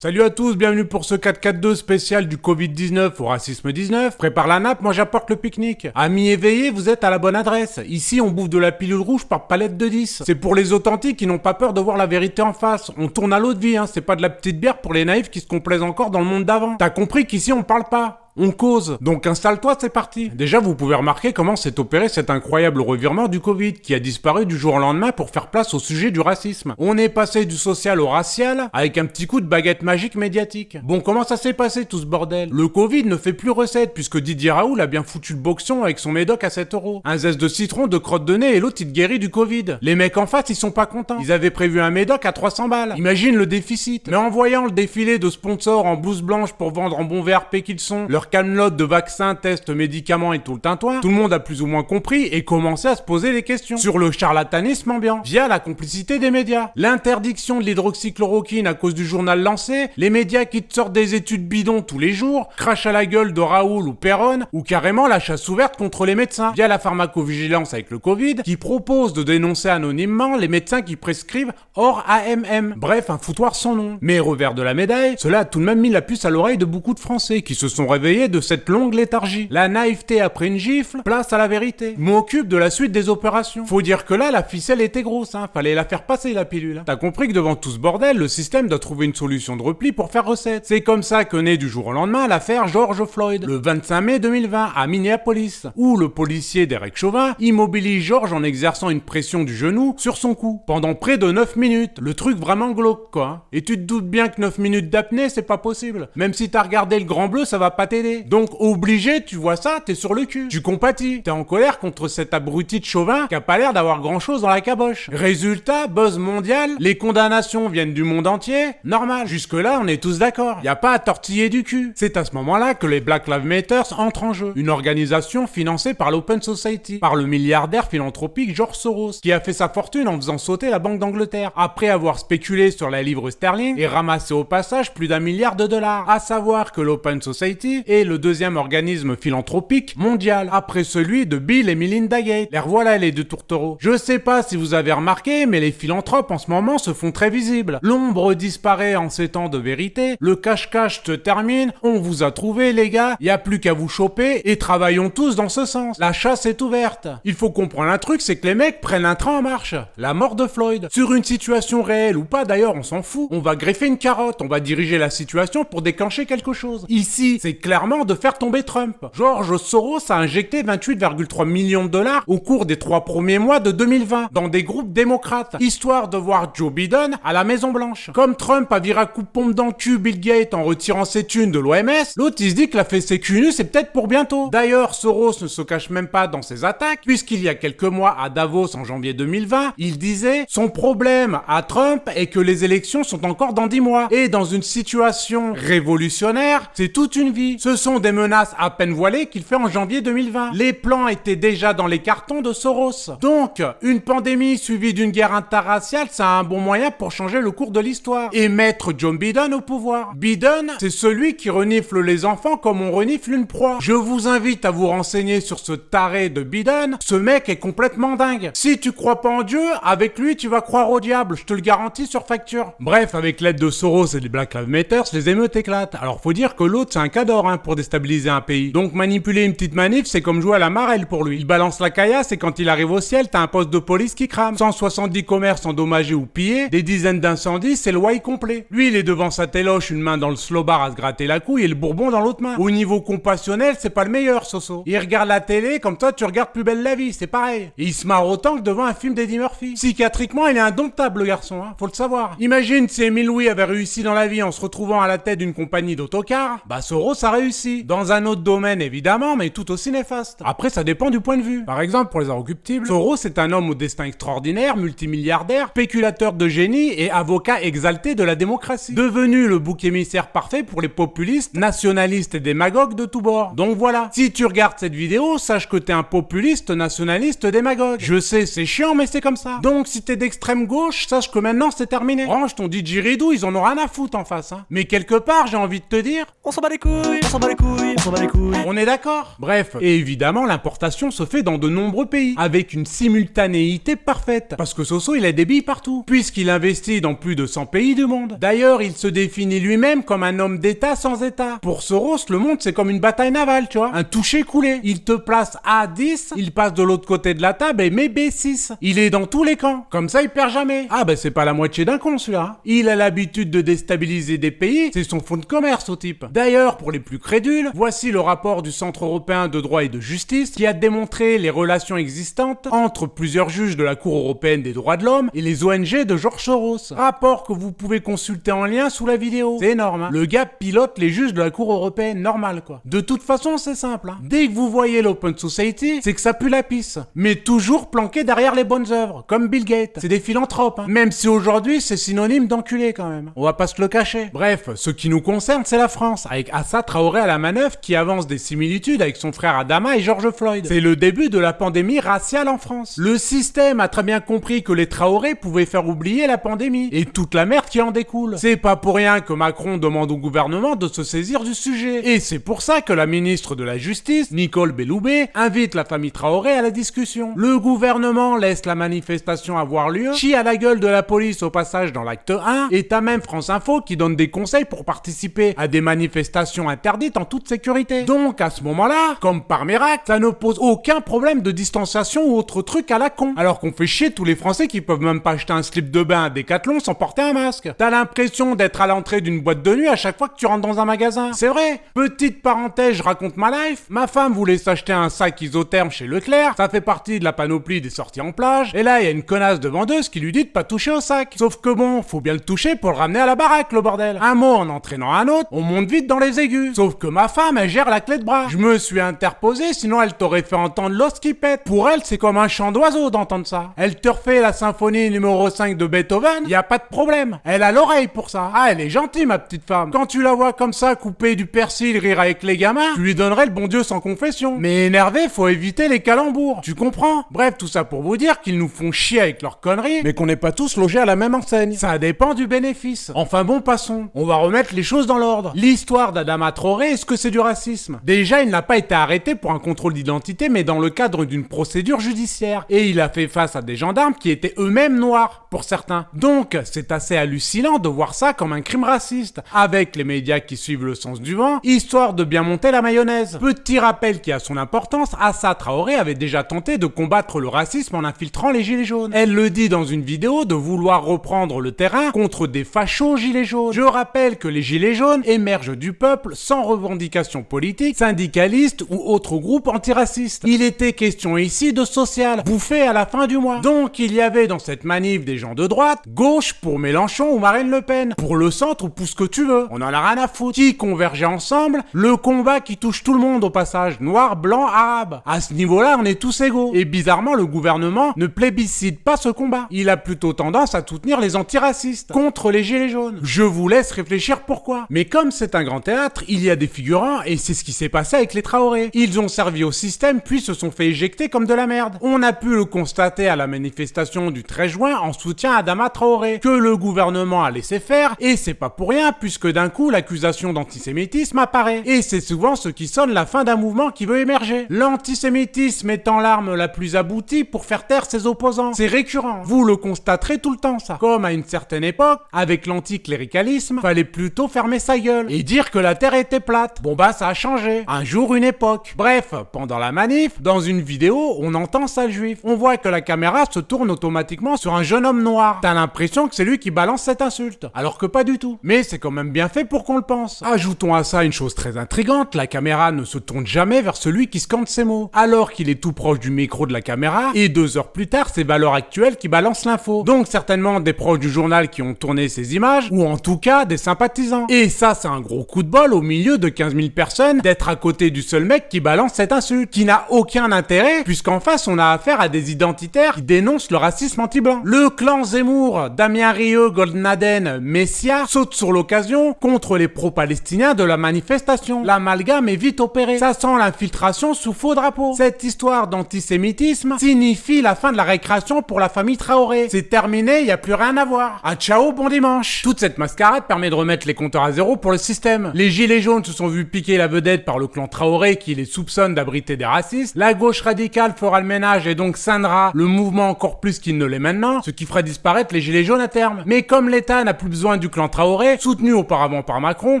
Salut à tous, bienvenue pour ce 4-4-2 spécial du Covid-19 au racisme 19. Prépare la nappe, moi j'apporte le pique-nique. Amis éveillés, vous êtes à la bonne adresse. Ici, on bouffe de la pilule rouge par palette de 10. C'est pour les authentiques qui n'ont pas peur de voir la vérité en face. On tourne à l'eau de vie, hein. C'est pas de la petite bière pour les naïfs qui se complaisent encore dans le monde d'avant. T'as compris qu'ici on parle pas, on cause. Donc installe-toi, c'est parti. Déjà, vous pouvez remarquer comment s'est opéré cet incroyable revirement du Covid qui a disparu du jour au lendemain pour faire place au sujet du racisme. On est passé du social au racial avec un petit coup de baguette magique médiatique. Bon, comment ça s'est passé tout ce bordel? Le Covid ne fait plus recette puisque Didier Raoult a bien foutu le boxon avec son médoc à 7 €. Un zeste de citron, de crotte de nez et l'autre il te guérit du Covid. Les mecs en face, ils sont pas contents. Ils avaient prévu un médoc à 300 balles. Imagine le déficit. Mais en voyant le défilé de sponsors en blouse blanche pour vendre en bon VRP qu'ils sont, leur camelote de vaccins, tests, médicaments et tout le tintouin, tout le monde a plus ou moins compris et commencé à se poser des questions sur le charlatanisme ambiant via la complicité des médias. L'interdiction de l'hydroxychloroquine à cause du journal lancé, les médias qui te sortent des études bidons tous les jours, crachent à la gueule de Raoult ou Perron, ou carrément la chasse ouverte contre les médecins via la pharmacovigilance avec le Covid, qui propose de dénoncer anonymement les médecins qui prescrivent hors AMM. Bref, un foutoir sans nom. Mais revers de la médaille, cela a tout de même mis la puce à l'oreille de beaucoup de Français qui se sont réveillés de cette longue léthargie. La naïveté après une gifle, place à la vérité. Je m'occupe de la suite des opérations. Faut dire que là, la ficelle était grosse, hein. Fallait la faire passer la pilule. T'as compris que devant tout ce bordel, le système doit trouver une solution de repli pour faire recette. C'est comme ça que naît du jour au lendemain l'affaire George Floyd, le 25 mai 2020 à Minneapolis, où le policier Derek Chauvin immobilise George en exerçant une pression du genou sur son cou pendant près de 9 minutes. Le truc vraiment glauque, quoi. Hein. Et tu te doutes bien que 9 minutes d'apnée, c'est pas possible. Même si t'as regardé le Grand Bleu, ça va pas t'aider. Donc, obligé, tu vois ça, t'es sur le cul. Tu compatis. T'es en colère contre cet abruti de Chauvin qui a pas l'air d'avoir grand chose dans la caboche. Résultat, buzz mondial, les condamnations viennent du monde entier. Normal. Jusque-là, on est tous d'accord. Y a pas à tortiller du cul. C'est à ce moment-là que les Black Lives Matter entrent en jeu. Une organisation financée par l'Open Society, par le milliardaire philanthropique George Soros, qui a fait sa fortune en faisant sauter la Banque d'Angleterre, après avoir spéculé sur la livre sterling et ramassé au passage plus d'1 milliard de dollars. À savoir que l'Open Society est le deuxième organisme philanthropique mondial, après celui de Bill et Melinda Gates. Les revoilà les deux tourtereaux. Je sais pas si vous avez remarqué, mais les philanthropes en ce moment se font très visibles. L'ombre disparaît en ces temps de vérité, le cache-cache se termine, on vous a trouvé les gars, y a plus qu'à vous choper et travaillons tous dans ce sens. La chasse est ouverte. Il faut comprendre un truc, c'est que les mecs prennent un train en marche. La mort de Floyd. Sur une situation réelle ou pas d'ailleurs, on s'en fout. On va greffer une carotte, on va diriger la situation pour déclencher quelque chose. Ici, c'est clairement de faire tomber Trump. George Soros a injecté 28,3 millions de dollars au cours des 3 premiers mois de 2020 dans des groupes démocrates, histoire de voir Joe Biden à la Maison Blanche. Comme Trump a viré à coup de pompe dans le cul Bill Gates en retirant ses thunes de l'OMS, l'autre il se dit que la fessée cul nu c'est peut-être pour bientôt. D'ailleurs, Soros ne se cache même pas dans ses attaques, puisqu'il y a quelques mois à Davos en janvier 2020, il disait « Son problème à Trump est que les élections sont encore dans 10 mois. Et dans une situation révolutionnaire, c'est toute une vie. Ce sont des menaces à peine voilées qu'il fait en janvier 2020. Les plans étaient déjà dans les cartons de Soros. Donc, une pandémie suivie d'une guerre interraciale, c'est un bon moyen pour changer le cours de l'histoire et mettre Joe Biden au pouvoir. Biden, c'est celui qui renifle les enfants comme on renifle une proie. Je vous invite à vous renseigner sur ce taré de Biden. Ce mec est complètement dingue. Si tu crois pas en Dieu, avec lui, tu vas croire au diable. Je te le garantis sur facture. Bref, avec l'aide de Soros et les Black Lives Matter, les émeutes éclatent. Alors, faut dire que l'autre, c'est un cador, hein, pour déstabiliser un pays. Donc, manipuler une petite manif, c'est comme jouer à la marelle pour lui. Il balance la caillasse et quand il arrive au ciel, t'as un poste de police qui crame. 170 commerces endommagés ou pillés, des dizaines d'incendies, c'est le why complet. Lui, il est devant sa téloche, une main dans le slow bar à se gratter la couille et le bourbon dans l'autre main. Au niveau compassionnel, c'est pas le meilleur, Soso. Il regarde la télé comme toi, tu regardes Plus belle la vie, c'est pareil. Et il se marre autant que devant un film d'Eddie Murphy. Psychiatriquement, il est indomptable, le garçon, hein, faut le savoir. Imagine si Émile Louis avait réussi dans la vie en se retrouvant à la tête d'une compagnie d'autocars, bah Soros a réussi. Dans un autre domaine, évidemment, mais tout aussi néfaste. Après, ça dépend du point de vue. Par exemple, pour les inrecuptibles, Soros est un homme au destin extraordinaire, multimilliardaire, spéculateur de génie et avocat exalté de la démocratie. Devenu le bouc émissaire parfait pour les populistes, nationalistes et démagogues de tous bords. Donc voilà. Si tu regardes cette vidéo, sache que t'es un populiste, nationaliste, démagogue. Je sais, c'est chiant, mais c'est comme ça. Donc si t'es d'extrême gauche, sache que maintenant c'est terminé. Range ton didgeridoo, ils en ont rien à foutre en face, hein. Mais quelque part, j'ai envie de te dire... On s'en bat les couilles, s'en bat les couilles, on s'en bat les couilles. On est d'accord? Bref, et évidemment l'importation se fait dans de nombreux pays, avec une simultanéité parfaite, parce que Soso il a des billes partout, puisqu'il investit dans plus de 100 pays du monde. D'ailleurs, il se définit lui-même comme un homme d'État sans État. Pour Soros, le monde c'est comme une bataille navale, tu vois, un toucher-coulé. Il te place A10, il passe de l'autre côté de la table et met B6. Il est dans tous les camps, comme ça il perd jamais. Ah bah c'est pas la moitié d'un con celui-là. Il a l'habitude de déstabiliser des pays, c'est son fonds de commerce au type. D'ailleurs, pour les plus crédules, voici le rapport du Centre européen de droit et de justice qui a démontré les relations existantes entre plusieurs juges de la Cour européenne des droits de l'homme et les ONG de George Soros. Rapport que vous pouvez consulter en lien sous la vidéo. C'est énorme, hein. Le gars pilote les juges de la Cour européenne, normal quoi. De toute façon, c'est simple, hein. Dès que vous voyez l'Open Society, c'est que ça pue la pisse. Mais toujours planqué derrière les bonnes œuvres, comme Bill Gates. C'est des philanthropes, hein. Même si aujourd'hui, c'est synonyme d'enculé quand même. On va pas se le cacher. Bref, ce qui nous concerne, c'est la France, avec Assa Traoré à la manœuvre qui avance des similitudes avec son frère Adama et George Floyd. C'est le début de la pandémie raciale en France. Le système a très bien compris que les Traoré pouvaient faire oublier la pandémie et toute la merde qui en découle. C'est pas pour rien que Macron demande au gouvernement de se saisir du sujet. Et c'est pour ça que la ministre de la Justice, Nicole Belloubet, invite la famille Traoré à la discussion. Le gouvernement laisse la manifestation avoir lieu, chie à la gueule de la police au passage dans l'acte 1, et t'as même France Info qui donne des conseils pour participer à des manifestations interdites en toute sécurité. Donc à ce moment-là, comme par miracle, ça ne pose aucun problème de distanciation ou autre truc à la con. Alors qu'on fait chier tous les Français qui peuvent même pas acheter un slip de bain à Decathlon sans porter un masque. T'as l'impression d'être à l'entrée d'une boîte de nuit à chaque fois que tu rentres dans un magasin. C'est vrai. Petite parenthèse, je raconte ma life. Ma femme voulait s'acheter un sac isotherme chez Leclerc. Ça fait partie de la panoplie des sorties en plage. Et là, il y a une connasse de vendeuse qui lui dit de pas toucher au sac. Sauf que bon, faut bien le toucher pour le ramener à la baraque, le bordel. Un mot en entraînant un autre, on monte vite dans les aigus. Sauf que ma femme, elle gère la clé de bras. Je me suis interposé, sinon elle t'aurait fait entendre l'os qui pète. Pour elle, c'est comme un chant d'oiseau d'entendre ça. Elle te refait la symphonie numéro 5 de Beethoven, y a pas de problème. Elle a l'oreille pour ça. Ah, elle est gentille, ma petite femme. Quand tu la vois comme ça, couper du persil, rire avec les gamins, tu lui donnerais le bon Dieu sans confession. Mais énervé, faut éviter les calembours. Tu comprends? Bref, tout ça pour vous dire qu'ils nous font chier avec leurs conneries, mais qu'on n'est pas tous logés à la même enseigne. Ça dépend du bénéfice. Enfin bon, passons. On va remettre les choses dans l'ordre. L'histoire d'Adama Traoré, est-ce que c'est du racisme? Déjà, il n'a pas été arrêté pour un contrôle d'identité, mais dans le cadre d'une procédure judiciaire. Et il a fait face à des gendarmes qui étaient eux-mêmes noirs, pour certains. Donc, c'est assez hallucinant de voir ça comme un crime raciste, avec les médias qui suivent le sens du vent, histoire de bien monter la mayonnaise. Petit rappel qui a son importance, Assa Traoré avait déjà tenté de combattre le racisme en infiltrant les gilets jaunes. Elle le dit dans une vidéo de vouloir reprendre le terrain contre des fachos gilets jaunes. Je rappelle que les gilets jaunes émergent du peuple sans revendication politique, syndicaliste ou autre groupe antiraciste. Il était question ici de social, bouffé à la fin du mois. Donc il y avait dans cette manif des gens de droite, gauche pour Mélenchon ou Marine Le Pen, pour le centre ou pour ce que tu veux, on en a rien à foutre, qui convergeaient ensemble, le combat qui touche tout le monde au passage, noir, blanc, arabe. À ce niveau-là, on est tous égaux. Et bizarrement, le gouvernement ne plébiscite pas ce combat. Il a plutôt tendance à soutenir les antiracistes, contre les gilets jaunes. Je vous laisse réfléchir pourquoi. Mais comme c'est un grand théâtre, il y a des figurants et c'est ce qui s'est passé avec les Traoré. Ils ont servi au système puis se sont fait éjecter comme de la merde. On a pu le constater à la manifestation du 13 juin en soutien à Adama Traoré, que le gouvernement a laissé faire, et c'est pas pour rien puisque d'un coup l'accusation d'antisémitisme apparaît. Et c'est souvent ce qui sonne la fin d'un mouvement qui veut émerger. L'antisémitisme étant l'arme la plus aboutie pour faire taire ses opposants. C'est récurrent. Vous le constaterez tout le temps ça. Comme à une certaine époque, avec l'anticléricalisme, fallait plutôt fermer sa gueule et dire que la terre était plate. Bon bah ça a changé. Un jour une époque. Bref, pendant la manif, dans une vidéo, on entend sale juif. On voit que la caméra se tourne automatiquement sur un jeune homme noir. T'as l'impression que c'est lui qui balance cette insulte. Alors que pas du tout. Mais c'est quand même bien fait pour qu'on le pense. Ajoutons à ça une chose très intrigante, la caméra ne se tourne jamais vers celui qui scande ses mots. Alors qu'il est tout proche du micro de la caméra, et 2 heures plus tard, c'est Valeurs Actuelles qui balance l'info. Donc certainement des proches du journal qui ont tourné ces images, ou en tout cas des sympathisants. Et ça, c'est un gros coup de bol au milieu de 15 000 personnes d'être à côté du seul mec qui balance cette insulte, qui n'a aucun intérêt, puisqu'en face, on a affaire à des identitaires qui dénoncent le racisme anti-blanc. Le clan clan Zemmour, Damien Rieu, Goldnaden, Messia sautent sur l'occasion contre les pro-palestiniens de la manifestation. L'amalgame est vite opéré. Ça sent l'infiltration sous faux drapeau. Cette histoire d'antisémitisme signifie la fin de la récréation pour la famille Traoré. C'est terminé, y a plus rien à voir. Ah ciao, bon dimanche. Toute cette mascarade permet de remettre les compteurs à zéro pour le système. Les gilets jaunes se sont vus piquer la vedette par le clan Traoré qui les soupçonne d'abriter des racistes. La gauche radicale fera le ménage et donc scindera le mouvement encore plus qu'il ne l'est maintenant, ce qui fera disparaître les gilets jaunes à terme. Mais comme l'État n'a plus besoin du clan Traoré, soutenu auparavant par Macron,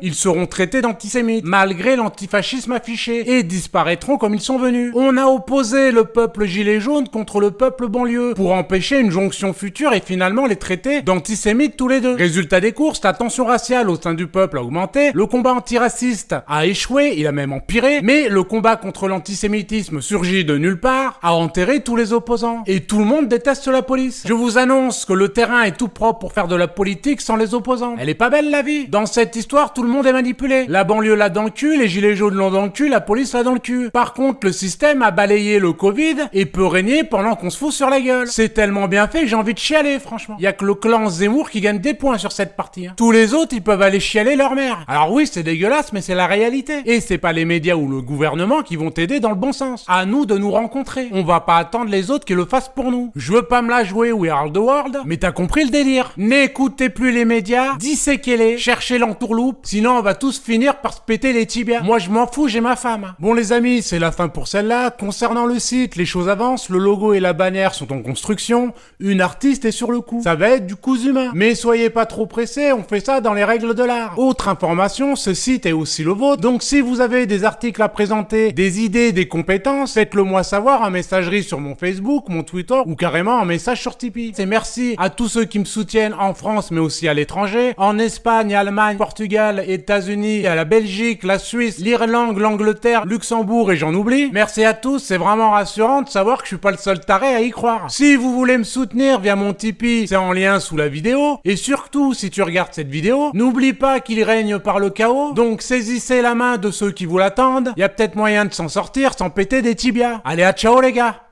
ils seront traités d'antisémites, malgré l'antifascisme affiché, et disparaîtront comme ils sont venus. On a opposé le peuple gilet jaune contre le peuple banlieue, pour empêcher une jonction future et finalement les traiter d'antisémites tous les deux. Résultat des courses, la tension raciale au sein du peuple a augmenté, le combat antiraciste a échoué, il a même empiré, mais le combat contre l'antisémitisme surgit de nulle part, a enterré tous les opposants. Et tout le monde déteste la police. Je vous annonce que le terrain est tout propre pour faire de la politique sans les opposants. Elle est pas belle la vie. Dans cette histoire, tout le monde est manipulé. La banlieue l'a dans le cul, les gilets jaunes l'ont dans le cul, la police l'a dans le cul. Par contre, le système a balayé le Covid et peut régner pendant qu'on se fout sur la gueule. C'est tellement bien fait que j'ai envie de chialer, franchement. Y a que le clan Zemmour qui gagne des points sur cette partie. Tous les autres, ils peuvent aller chialer leur mère. Alors oui, c'est dégueulasse, mais c'est la réalité. Et c'est pas les médias ou le gouvernement qui vont t'aider dans le bon sens. À nous de nous rencontrer. On va pas attendre les autres qui le fassent pour nous. Je veux pas me la jouer We Are the World, mais t'as compris le délire. N'écoutez plus les médias, disséquez-les, cherchez l'entourloupe, sinon on va tous finir par se péter les tibias. Moi je m'en fous, j'ai ma femme. Bon les amis, c'est la fin pour celle-là. Concernant le site, les choses avancent, le logo et la bannière sont en construction, une artiste est sur le coup. Ça va être du cousu humain. Mais soyez pas trop pressés, on fait ça dans les règles de l'art. Autre information, ce site est aussi le vôtre, donc si vous avez des articles à présenter, des idées, des compétences, faites-le moi savoir en messagerie sur mon Facebook, mon Twitter ou carrément en message sur Tipeee. C'est merci à tous ceux qui me soutiennent en France mais aussi à l'étranger, en Espagne, Allemagne, Portugal, États-Unis, à la Belgique, la Suisse, l'Irlande, l'Angleterre, Luxembourg et j'en oublie. Merci à tous, c'est vraiment rassurant de savoir que je suis pas le seul taré à y croire. Si vous voulez me soutenir via mon Tipeee, c'est en lien sous la vidéo. Et surtout, si tu regardes cette vidéo, n'oublie pas qu'il règne par le chaos, donc saisissez la main de ceux qui vous l'attendent. Y a peut-être moyen de s'en sortir sans péter des tibias. Allez, à ciao les gars!